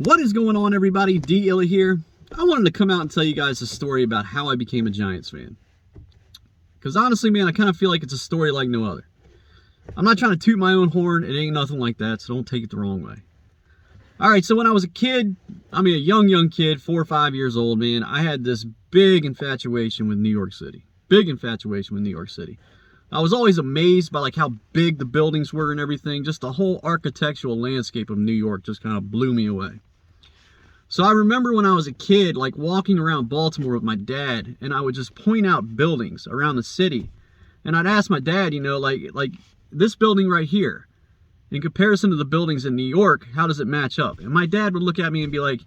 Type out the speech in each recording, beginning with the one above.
What is going on, everybody? D. Illa here. I wanted to come out and tell you guys a story about how I became a Giants fan. Because honestly, man, I kind of feel like it's a story like no other. I'm not trying to toot my own horn. It ain't nothing like that, so don't take it the wrong way. Alright, so when I was a kid, a young kid, 4 or 5 years old, man, I had this big infatuation with New York City. Big infatuation with New York City. I was always amazed by like how big the buildings were and everything. Just the whole architectural landscape of New York just kind of blew me away. So I remember when I was a kid, like walking around Baltimore with my dad, and I would just point out buildings around the city. And I'd ask my dad, like this building right here, in comparison to the buildings in New York, how does it match up? And my dad would look at me and be like,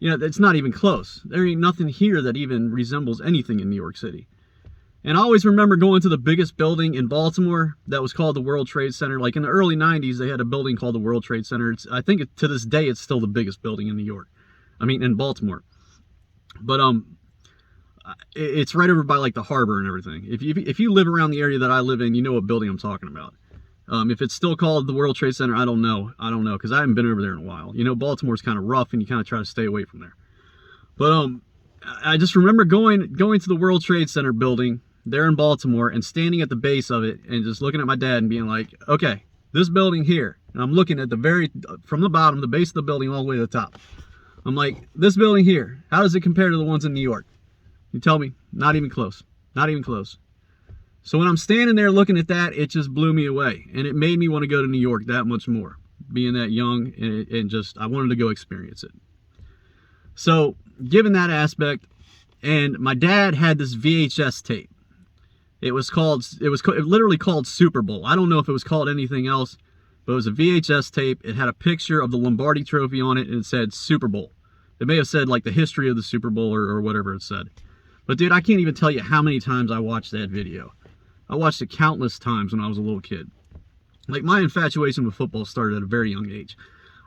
it's not even close. There ain't nothing here that even resembles anything in New York City. And I always remember going to the biggest building in Baltimore that was called the World Trade Center. Like in the early 90s, they had a building called the World Trade Center. I think to this day, it's still the biggest building in New York. In Baltimore. But it's right over by like the harbor and everything. If you live around the area that I live in, you know what building I'm talking about. If it's still called the World Trade Center, I don't know because I haven't been over there in a while. Baltimore's kind of rough and you kind of try to stay away from there. But I just remember going to the World Trade Center building there in Baltimore and standing at the base of it and just looking at my dad and being like, okay, this building here, and I'm looking at from the bottom, the base of the building all the way to the top. I'm like, this building here, how does it compare to the ones in New York? You tell me, not even close, not even close. So when I'm standing there looking at that, it just blew me away. And it made me want to go to New York that much more, being that young, and I wanted to go experience it. So given that aspect, and my dad had this VHS tape. It was literally called Super Bowl. I don't know if it was called anything else, but it was a VHS tape. It had a picture of the Lombardi Trophy on it, and it said Super Bowl. It may have said like the history of the Super Bowl or whatever it said. But dude, I can't even tell you how many times I watched that video. I watched it countless times when I was a little kid. Like, my infatuation with football started at a very young age.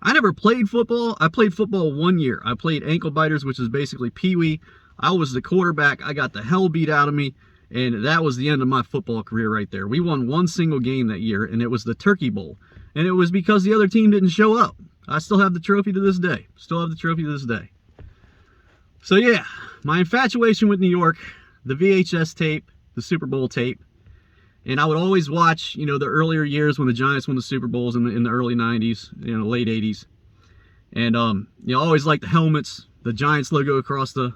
I never played football. I played football 1 year. I played ankle biters, which is basically pee-wee. I was the quarterback. I got the hell beat out of me. And that was the end of my football career right there. We won one single game that year, and it was the Turkey Bowl. And it was because the other team didn't show up. I still have the trophy to this day. So yeah, my infatuation with New York, the VHS tape, the Super Bowl tape. And I would always watch, the earlier years when the Giants won the Super Bowls in the early 90s, late 80s. And, always liked the helmets, the Giants logo across the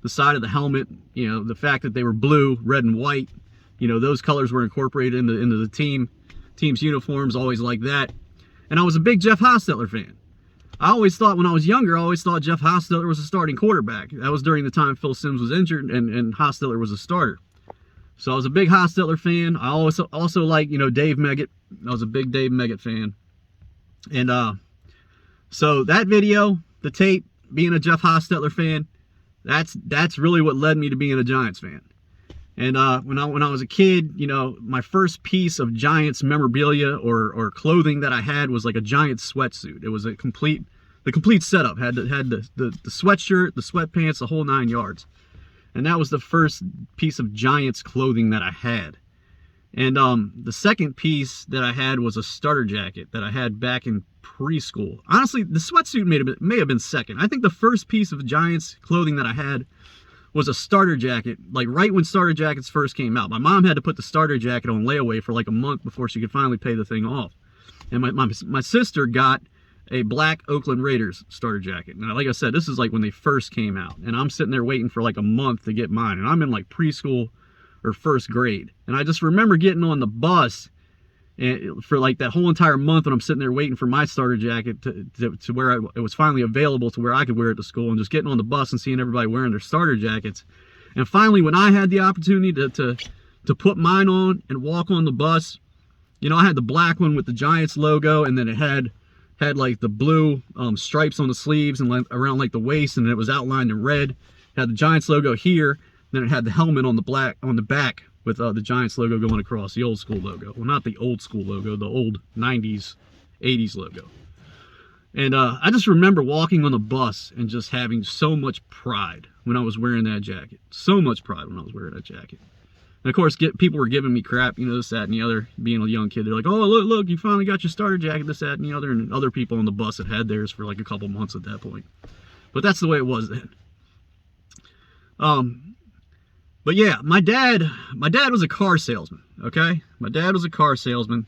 side of the helmet, the fact that they were blue, red, and white, those colors were incorporated into the team's uniforms, always like that. And I was a big Jeff Hostetler fan. I always thought, when I was younger, Jeff Hostetler was a starting quarterback. That was during the time Phil Simms was injured and Hostetler was a starter. So I was a big Hostetler fan. I also like, Dave Meggett. I was a big Dave Meggett fan. And so that video, the tape, being a Jeff Hostetler fan, that's really what led me to being a Giants fan. And when I was a kid, my first piece of Giants memorabilia or clothing that I had was like a Giants sweatsuit. It was the complete setup. Had the sweatshirt, the sweatpants, the whole 9 yards. And that was the first piece of Giants clothing that I had. And the second piece that I had was a starter jacket that I had back in preschool. Honestly, the sweatsuit may have been second. I think the first piece of Giants clothing that I had was a starter jacket, like right when starter jackets first came out. My mom had to put the starter jacket on layaway for like a month before she could finally pay the thing off. And my sister got a black Oakland Raiders starter jacket. Now, like I said, this is like when they first came out. And I'm sitting there waiting for like a month to get mine. And I'm in like preschool or first grade. And I just remember getting on the bus and for like that whole entire month when I'm sitting there waiting for my starter jacket to where it was finally available to where I could wear it to school, and just getting on the bus and seeing everybody wearing their starter jackets. And finally, when I had the opportunity to put mine on and walk on the bus, I had the black one with the Giants logo, and then it had like the blue stripes on the sleeves and like around like the waist, and it was outlined in red. It had the Giants logo here, then it had the helmet on the back with the Giants logo going across, the old school logo. Well, not the old school logo, the old 90s, 80s logo. And I just remember walking on the bus and just having so much pride when I was wearing that jacket. So much pride when I was wearing that jacket. And of course, people were giving me crap, you know, this, that, and the other. Being a young kid, they're like, "Oh, look, you finally got your starter jacket, this, that, and the other." And other people on the bus had theirs for like a couple months at that point. But that's the way it was then. But yeah, my dad was a car salesman. Okay, my dad was a car salesman.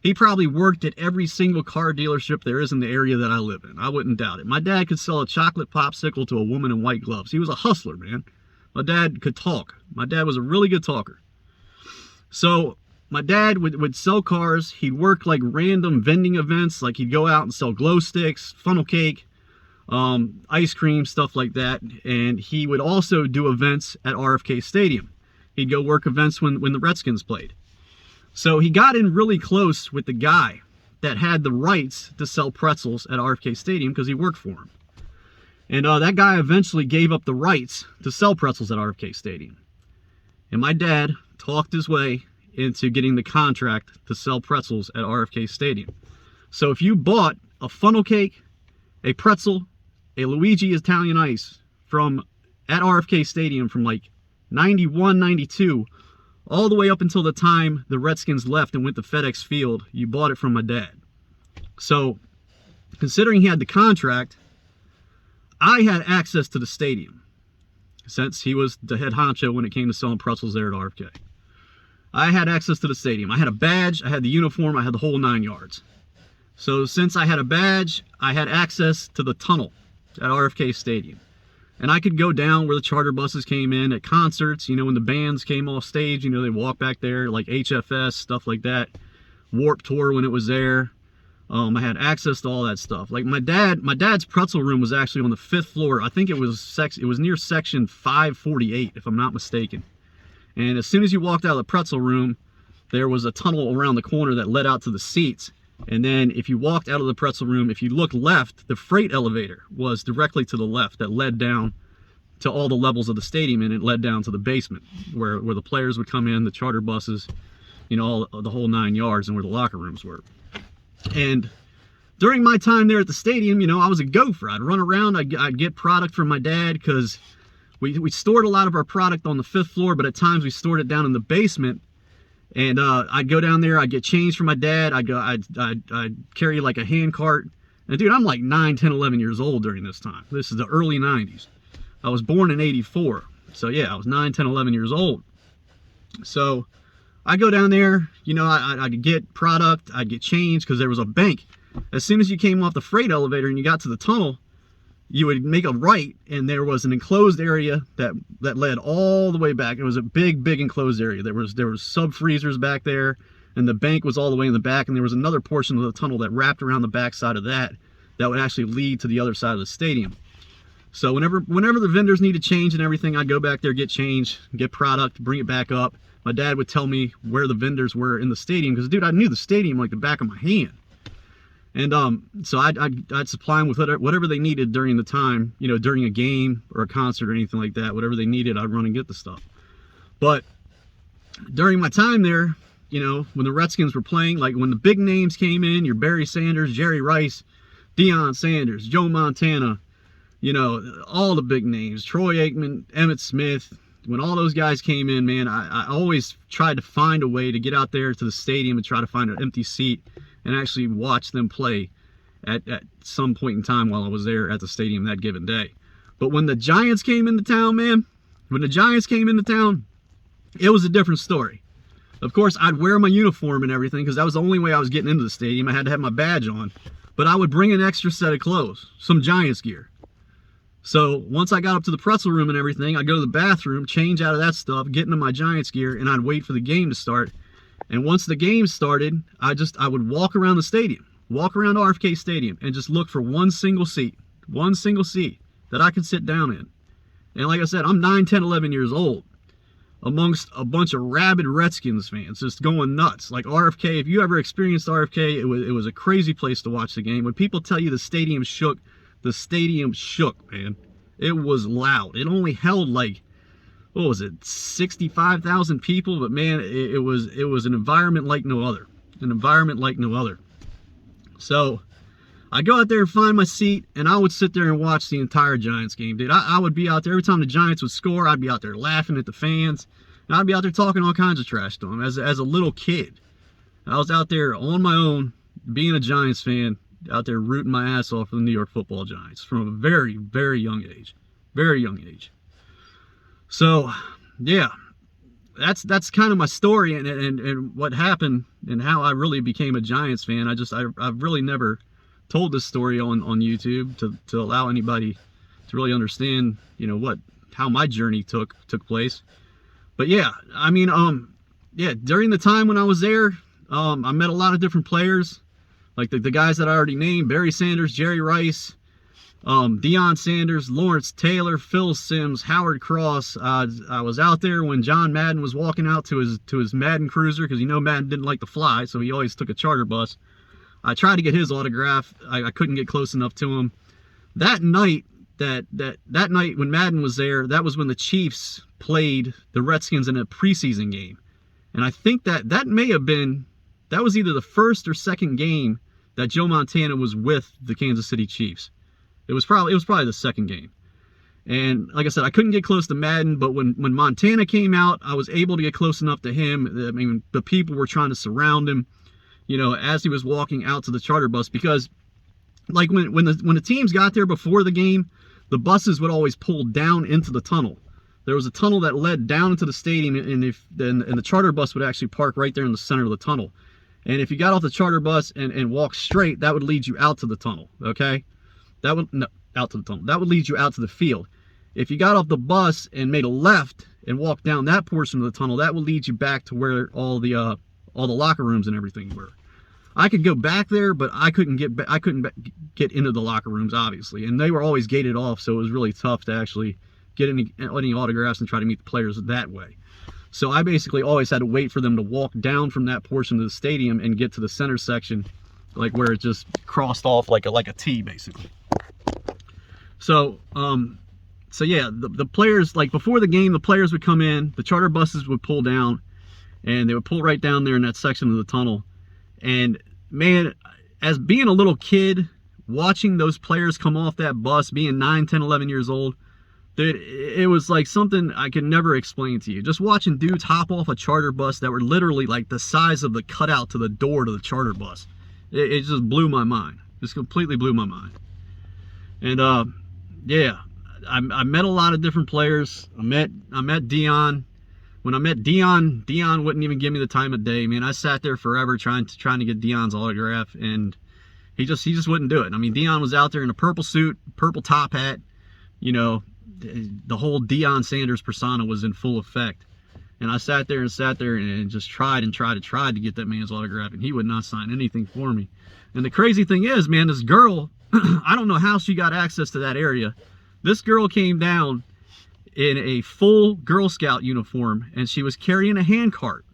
He probably worked at every single car dealership there is in the area that I live in. I wouldn't doubt it. My dad could sell a chocolate popsicle to a woman in white gloves. He was a hustler, man. My dad could talk. My dad was a really good talker. So my dad would sell cars. He'd work like random vending events. Like he'd go out and sell glow sticks, funnel cake, ice cream, stuff like that. And he would also do events at RFK Stadium. He'd go work events when the Redskins played. So he got in really close with the guy that had the rights to sell pretzels at RFK Stadium because he worked for him. And that guy eventually gave up the rights to sell pretzels at RFK Stadium. And my dad talked his way into getting the contract to sell pretzels at RFK Stadium. So if you bought a funnel cake, a pretzel, a Luigi Italian Ice at RFK Stadium from like 91, 92, all the way up until the time the Redskins left and went to FedEx Field, you bought it from my dad. So considering he had the contract, I had access to the stadium since he was the head honcho when it came to selling pretzels there at RFK. I had access to the stadium. I had a badge, I had the uniform, I had the whole 9 yards. So since I had a badge, I had access to the tunnel at RFK Stadium. And I could go down where the charter buses came in at concerts, you know, when the bands came off stage, you know, they walk back there, like HFS, stuff like that. Warped Tour when it was there. I had access to all that stuff. Like my dad's pretzel room was actually on the 5th floor. I think it was near section 548, if I'm not mistaken. And as soon as you walked out of the pretzel room, there was a tunnel around the corner that led out to the seats. And then if you walked out of the pretzel room, if you looked left, the freight elevator was directly to the left that led down to all the levels of the stadium, and it led down to the basement where the players would come in, the charter buses, you know, the whole 9 yards, and where the locker rooms were. And during my time there at the stadium, you know, I was a gopher. I'd run around, I'd get product from my dad because we stored a lot of our product on the 5th floor, but at times we stored it down in the basement. And I'd go down there, I'd get change from my dad, I'd carry like a hand cart. And dude, I'm like 9, 10, 11 years old during this time. This is the early 90s. I was born in 84. So yeah, I was 9, 10, 11 years old. So I go down there, you know, I'd get product, I'd get change because there was a bank. As soon as you came off the freight elevator and you got to the tunnel, you would make a right, and there was an enclosed area that led all the way back. It was a big enclosed area. There was sub freezers back there, and the bank was all the way in the back, and there was another portion of the tunnel that wrapped around the back side of that would actually lead to the other side of the stadium. So whenever the vendors needed change and everything, I'd go back there, get change, get product, bring it back up. My dad would tell me where the vendors were in the stadium because, dude, I knew the stadium like the back of my hand. And so I'd supply them with whatever they needed during the time, you know, during a game or a concert or anything like that. Whatever they needed, I'd run and get the stuff. But during my time there, you know, when the Redskins were playing, like when the big names came in, your Barry Sanders, Jerry Rice, Deion Sanders, Joe Montana, you know, all the big names, Troy Aikman, Emmitt Smith, when all those guys came in, man, I always tried to find a way to get out there to the stadium and try to find an empty seat and actually watch them play at some point in time while I was there at the stadium that given day. But when the Giants came into town, man, it was a different story. Of course, I'd wear my uniform and everything because that was the only way I was getting into the stadium. I had to have my badge on. But I would bring an extra set of clothes, some Giants gear. So once I got up to the pretzel room and everything, I'd go to the bathroom, change out of that stuff, get into my Giants gear, and I'd wait for the game to start. And once the game started, I would walk around the stadium, walk around RFK Stadium, and just look for one single seat that I could sit down in. And like I said, I'm 9, 10, 11 years old amongst a bunch of rabid Redskins fans just going nuts. Like RFK, if you ever experienced RFK, it was a crazy place to watch the game. When people tell you the stadium shook, man. It was loud. It only held like, what was it, 65,000 people, but man, it was an environment like no other. So I go out there and find my seat, and I would sit there and watch the entire Giants game, dude. I would be out there every time the Giants would score. I'd be out there laughing at the fans, And I'd be out there talking all kinds of trash to him as a little kid. I was out there on my own, being a Giants fan, out there rooting my ass off for the New York Football Giants from a very, very young age. Very young age. So, yeah, that's kind of my story and what happened and how I really became a Giants fan. I've really never told this story on YouTube to allow anybody to really understand, you know, how my journey took place. But yeah, I mean, yeah, during the time when I was there, I met a lot of different players, like the guys that I already named: Barry Sanders, Jerry Rice, Deion Sanders, Lawrence Taylor, Phil Simms, Howard Cross. I was out there when John Madden was walking out to his Madden cruiser, because you know Madden didn't like to fly, so he always took a charter bus. I tried to get his autograph. I couldn't get close enough to him. That night, that night when Madden was there, that was when the Chiefs played the Redskins in a preseason game, and I think that may have been, that was either the first or second game that Joe Montana was with the Kansas City Chiefs. It was probably the second game. And like I said, I couldn't get close to Madden, but when Montana came out, I was able to get close enough to him. I mean, the people were trying to surround him, you know, as he was walking out to the charter bus, because like when the teams got there before the game, the buses would always pull down into the tunnel. There was a tunnel that led down into the stadium, and the charter bus would actually park right there in the center of the tunnel. And if you got off the charter bus and walked straight, that would lead you out to the tunnel, okay? That would lead you out to the field. If you got off the bus and made a left and walked down that portion of the tunnel, that would lead you back to where all the locker rooms and everything were. I could go back there, but I couldn't get into the locker rooms, obviously, and they were always gated off, so it was really tough to actually get any autographs and try to meet the players that way. So I basically always had to wait for them to walk down from that portion of the stadium and get to the center section, like where it just crossed off like a T, basically. So yeah, the players, like before the game, the players would come in, the charter buses would pull down, and they would pull right down there in that section of the tunnel. And man, as being a little kid, watching those players come off that bus, being 9, 10, 11 years old, dude, it was like something I could never explain to you. Just watching dudes hop off a charter bus that were literally like the size of the cutout to the door to the charter bus. It just blew my mind. Just completely blew my mind. And yeah, I met a lot of different players. I met Deion. When I met Deion wouldn't even give me the time of day. Man, I sat there forever trying to get Deion's autograph, and he just wouldn't do it. I mean, Deion was out there in a purple suit, purple top hat. You know, the whole Deion Sanders persona was in full effect. And I sat there and just tried to get that man's autograph, and he would not sign anything for me. And the crazy thing is, man, this girl, I don't know how she got access to that area. This girl came down in a full Girl Scout uniform, and she was carrying a hand cart,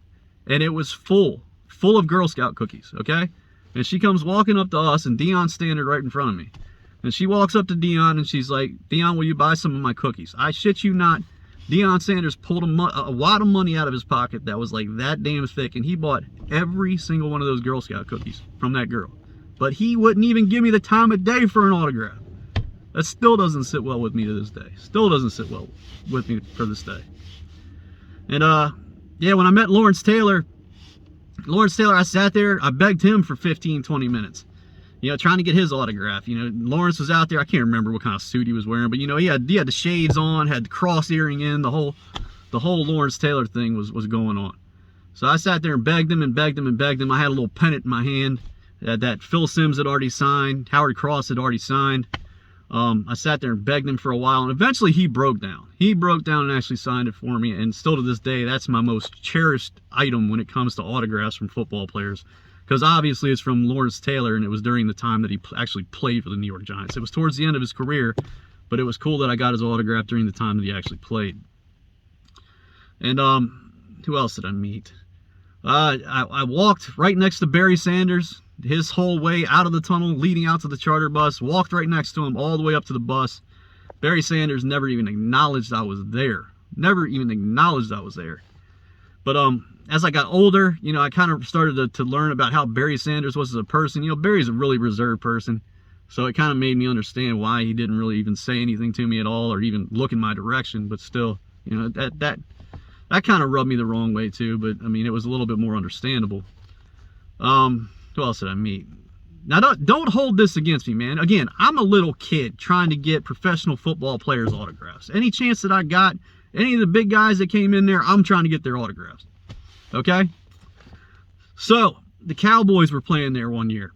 and it was full of Girl Scout cookies, okay? And she comes walking up to us, and Deion's standing right in front of me. And she walks up to Deion, and she's like, "Deion, will you buy some of my cookies?" I shit you not, Deion Sanders pulled a wad of money out of his pocket that was like that damn thick, and he bought every single one of those Girl Scout cookies from that girl. But he wouldn't even give me the time of day for an autograph. That still doesn't sit well with me to this day. Still doesn't sit well with me for this day. And yeah, when I met Lawrence Taylor, I sat there, I begged him for 15, 20 minutes. You know, trying to get his autograph. You know, Lawrence was out there. I can't remember what kind of suit he was wearing, but you know, he had the shades on, had the cross earring in, the whole Lawrence Taylor thing was going on. So I sat there and begged him. I had a little pennant in my hand that Phil Simms had already signed, Howard Cross had already signed. I sat there and begged him for a while, and eventually he broke down. He broke down and actually signed it for me, and still to this day, that's my most cherished item when it comes to autographs from football players. Because obviously it's from Lawrence Taylor, and it was during the time that he actually played for the New York Giants. It was towards the end of his career, but it was cool that I got his autograph during the time that he actually played. And who else did I meet? I walked right next to Barry Sanders, his whole way out of the tunnel leading out to the charter bus, walked right next to him all the way up to the bus. Barry Sanders never even acknowledged I was there. Never even acknowledged I was there. But as I got older, you know, I kind of started to learn about how Barry Sanders was as a person. You know, Barry's a really reserved person. So it kind of made me understand why he didn't really even say anything to me at all or even look in my direction. But still, you know, that kind of rubbed me the wrong way too, but I mean, it was a little bit more understandable. Who else did I meet? Now, don't hold this against me, man. Again, I'm a little kid trying to get professional football players' autographs. Any chance that I got, any of the big guys that came in there, I'm trying to get their autographs. Okay? So, the Cowboys were playing there one year.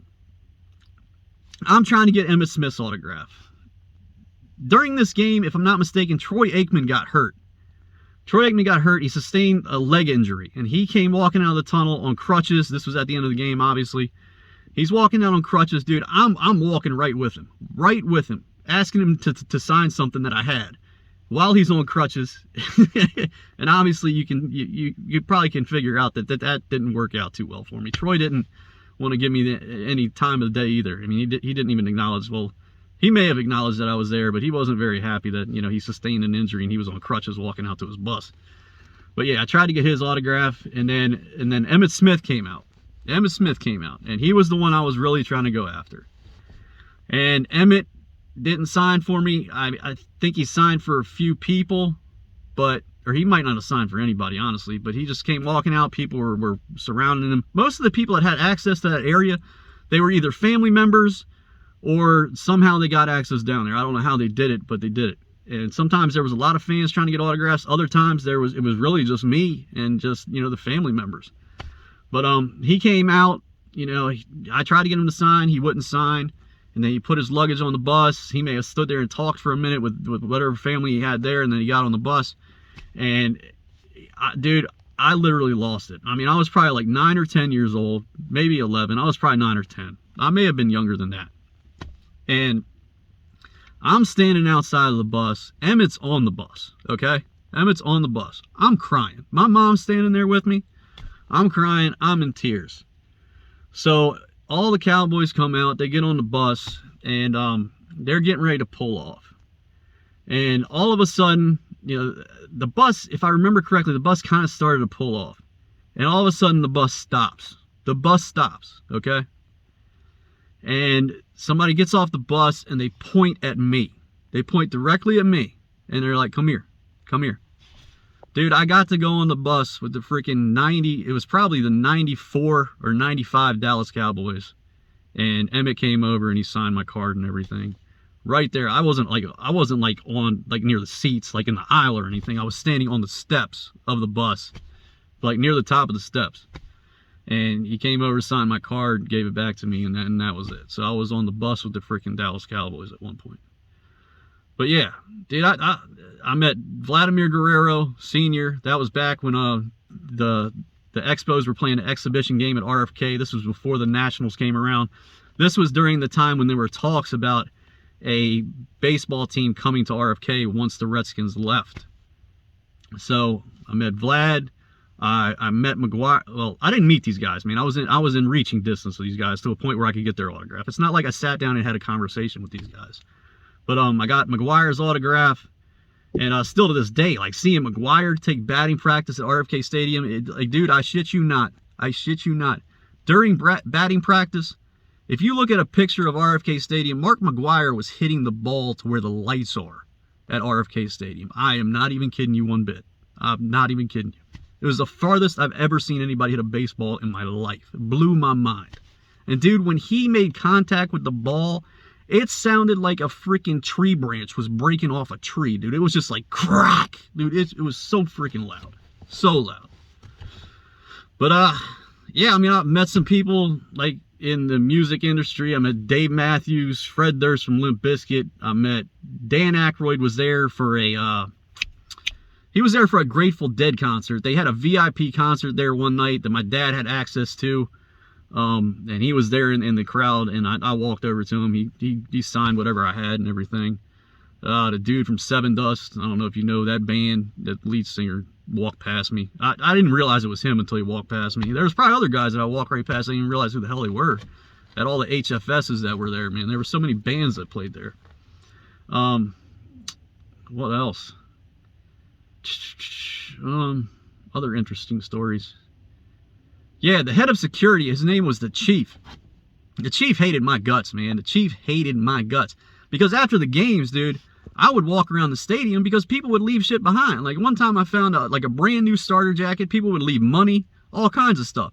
I'm trying to get Emmitt Smith's autograph. During this game, if I'm not mistaken, Troy Aikman got hurt. Troy Aikman got hurt. He sustained a leg injury, and he came walking out of the tunnel on crutches. This was at the end of the game, obviously. He's walking out on crutches, dude. I'm walking right with him, asking him to sign something that I had while he's on crutches. And obviously, you probably can figure out that didn't work out too well for me. Troy didn't want to give me any time of the day either. I mean, he didn't even acknowledge. Well, he may have acknowledged that I was there, but he wasn't very happy that, you know, he sustained an injury and he was on crutches walking out to his bus. But yeah, I tried to get his autograph, and then Emmitt Smith came out. Emmitt Smith came out, and he was the one I was really trying to go after. And Emmitt didn't sign for me. I think he signed for a few people, or he might not have signed for anybody, honestly, but he just came walking out. People were surrounding him. Most of the people that had access to that area, they were either family members or somehow they got access down there. I don't know how they did it, but they did it. And sometimes there was a lot of fans trying to get autographs. Other times it was really just me and just, you know, the family members. But he came out, you know, I tried to get him to sign. He wouldn't sign. And then he put his luggage on the bus. He may have stood there and talked for a minute with whatever family he had there, and then he got on the bus. And, dude, I literally lost it. I mean, I was probably like 9 or 10 years old, maybe 11. I was probably 9 or 10. I may have been younger than that. And I'm standing outside of the bus. Emmitt's on the bus, okay? Emmitt's on the bus. I'm crying. My mom's standing there with me. I'm crying. I'm in tears. So all the Cowboys come out. They get on the bus, and they're getting ready to pull off. And all of a sudden, you know, the bus, if I remember correctly, the bus kind of started to pull off. And all of a sudden, the bus stops. The bus stops, okay? And somebody gets off the bus, and they point at me. They point directly at me. And they're like, come here. Come here. Dude, I got to go on the bus with the freaking it was probably the 94 or 95 Dallas Cowboys. And Emmitt came over and he signed my card and everything. Right there. I wasn't like on like near the seats, like in the aisle or anything. I was standing on the steps of the bus, like near the top of the steps. And he came over, signed my card, gave it back to me, and that was it. So I was on the bus with the freaking Dallas Cowboys at one point. But yeah, dude, I met Vladimir Guerrero Sr. That was back when the Expos were playing an exhibition game at RFK. This was before the Nationals came around. This was during the time when there were talks about a baseball team coming to RFK once the Redskins left. So I met Vlad. I met McGuire. Well, I didn't meet these guys, man. I was in reaching distance with these guys to a point where I could get their autograph. It's not like I sat down and had a conversation with these guys. But I got McGuire's autograph, and still to this day, like seeing McGuire take batting practice at RFK Stadium, like, dude, I shit you not. During batting practice, if you look at a picture of RFK Stadium, Mark McGuire was hitting the ball to where the lights are at RFK Stadium. I am not even kidding you one bit. I'm not even kidding you. It was the farthest I've ever seen anybody hit a baseball in my life. It blew my mind. And dude, when he made contact with the ball, it sounded like a freaking tree branch was breaking off a tree, dude. It was just like crack. Dude, it was so freaking loud. So loud. But, yeah, I mean, I've met some people, like, in the music industry. I met Dave Matthews, Fred Durst from Limp Bizkit. I met Dan Aykroyd was there for he was there for a Grateful Dead concert. They had a VIP concert there one night that my dad had access to. And he was there in the crowd, and I walked over to him. He signed whatever I had and everything. The dude from Seven Dust, I don't know if you know that band, that lead singer walked past me. I didn't realize it was him until he walked past me. There was probably other guys that I walked right past. I didn't even realize who the hell they were. At all the HFSs that were there, man. There were so many bands that played there. What else? Other interesting stories. Yeah, the head of security, his name was the Chief. The Chief hated my guts, man. The Chief hated my guts. Because after the games, dude, I would walk around the stadium because people would leave shit behind. Like one time I found like a brand new starter jacket. People would leave money, all kinds of stuff.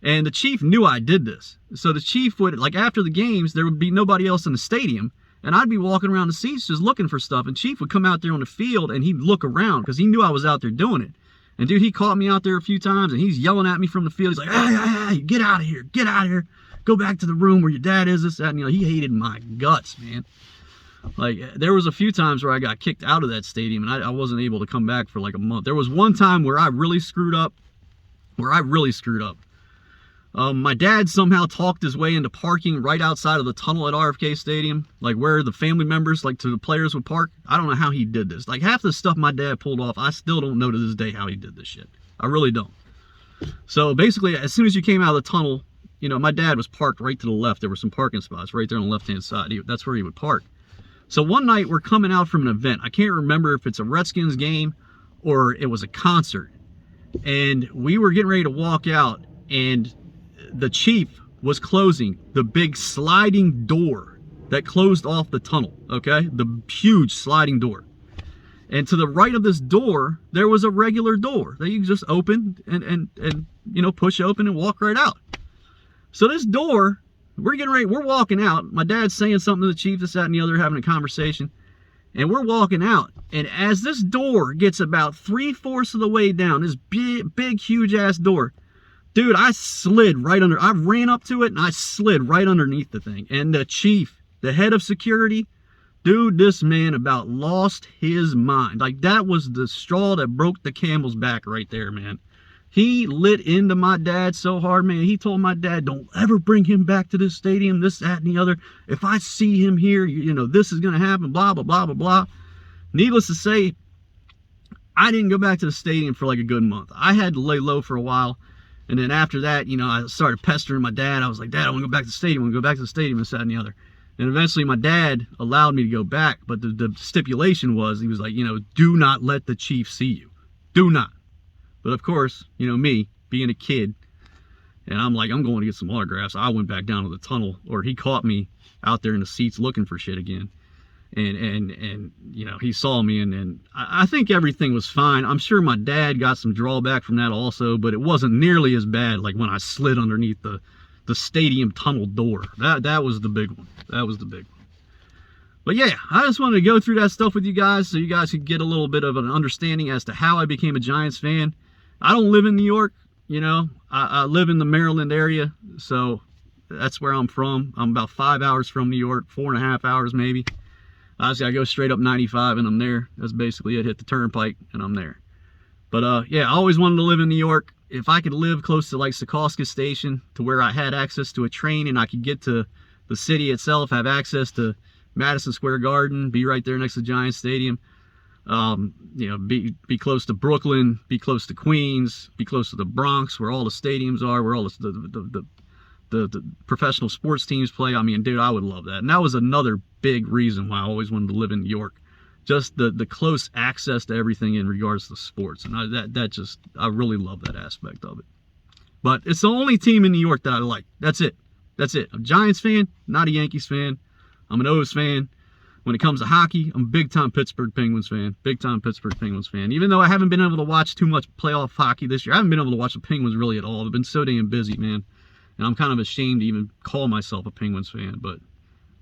And the chief knew I did this. So the chief would, like after the games, there would be nobody else in the stadium. And I'd be walking around the seats just looking for stuff. And chief would come out there on the field and he'd look around because he knew I was out there doing it. And dude, he caught me out there a few times and he's yelling at me from the field. He's like, hey, get out of here. Get out of here. Go back to the room where your dad is, this, that. And he hated my guts, man. Like, there was a few times where I got kicked out of that stadium and I wasn't able to come back for like a month. There was one time where I really screwed up. My dad somehow talked his way into parking right outside of the tunnel at RFK Stadium, like where the family members, like to the players would park. I don't know how he did this. Like half the stuff my dad pulled off, I still don't know to this day how he did this shit. I really don't. So basically, as soon as you came out of the tunnel, my dad was parked right to the left. There were some parking spots right there on the left-hand side. That's where he would park. So one night we're coming out from an event. I can't remember if it's a Redskins game or it was a concert. And we were getting ready to walk out and the chief was closing the big sliding door that closed off the tunnel, okay? The huge sliding door. And to the right of this door, there was a regular door that you can just open and push open and walk right out. So this door, we're walking out. My dad's saying something to the chief, this, that, and the other, having a conversation. And we're walking out. And as this door gets about 3/4 of the way down, this big huge ass door, dude, I ran up to it and I slid right underneath the thing. And the chief, the head of security, dude, this man about lost his mind. Like that was the straw that broke the camel's back right there, man. He lit into my dad so hard, man. He told my dad, don't ever bring him back to this stadium, this, that, and the other. If I see him here, this is going to happen, blah, blah, blah, blah, blah. Needless to say, I didn't go back to the stadium for like a good month. I had to lay low for a while. And then after that, I started pestering my dad. I was like, Dad, I want to go back to the stadium. I want to go back to the stadium, this, that, and the other. And eventually my dad allowed me to go back. But the stipulation was, he was like, do not let the chief see you. Do not. But of course, me being a kid, and I'm like, I'm going to get some autographs. I went back down to the tunnel, or he caught me out there in the seats looking for shit again. And he saw me, and I think everything was fine. I'm sure my dad got some drawback from that also, but it wasn't nearly as bad like when I slid underneath the stadium tunnel door. That was the big one. That was the big one. But yeah, I just wanted to go through that stuff with you guys so you guys could get a little bit of an understanding as to how I became a Giants fan. I don't live in New York, I live in the Maryland area, so that's where I'm from. I'm about 5 hours from New York, 4.5 hours maybe. Obviously, I go straight up 95 and I'm there. That's basically it. Hit the turnpike and I'm there. But yeah, I always wanted to live in New York. If I could live close to like Secaucus Station, to where I had access to a train and I could get to the city itself, have access to Madison Square Garden, be right there next to Giants Stadium, be close to Brooklyn, be close to Queens, be close to the Bronx, where all the stadiums are, where all the professional sports teams play. I mean, dude, I would love that. And that was another big reason why I always wanted to live in New York. Just the close access to everything in regards to sports. And I really love that aspect of it. But it's the only team in New York that I like. That's it. I'm a Giants fan, not a Yankees fan. I'm an O's fan. When it comes to hockey, I'm a big-time Pittsburgh Penguins fan. Big-time Pittsburgh Penguins fan. Even though I haven't been able to watch too much playoff hockey this year, I haven't been able to watch the Penguins really at all. I've been so damn busy, man. And I'm kind of ashamed to even call myself a Penguins fan. But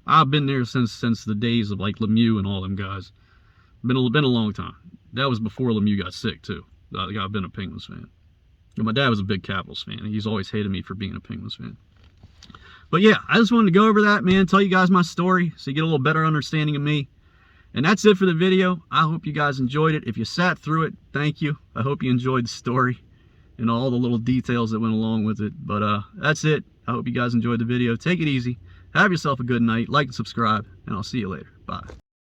I've been there since the days of like Lemieux and all them guys. Been a long time. That was before Lemieux got sick, too. I've been a Penguins fan. And my dad was a big Capitals fan. And he's always hated me for being a Penguins fan. But yeah, I just wanted to go over that, man, tell you guys my story so you get a little better understanding of me. And that's it for the video. I hope you guys enjoyed it. If you sat through it, thank you. I hope you enjoyed the story and all the little details that went along with it. But that's it. I hope you guys enjoyed the video. Take it easy. Have yourself a good night. Like and subscribe, and I'll see you later. Bye.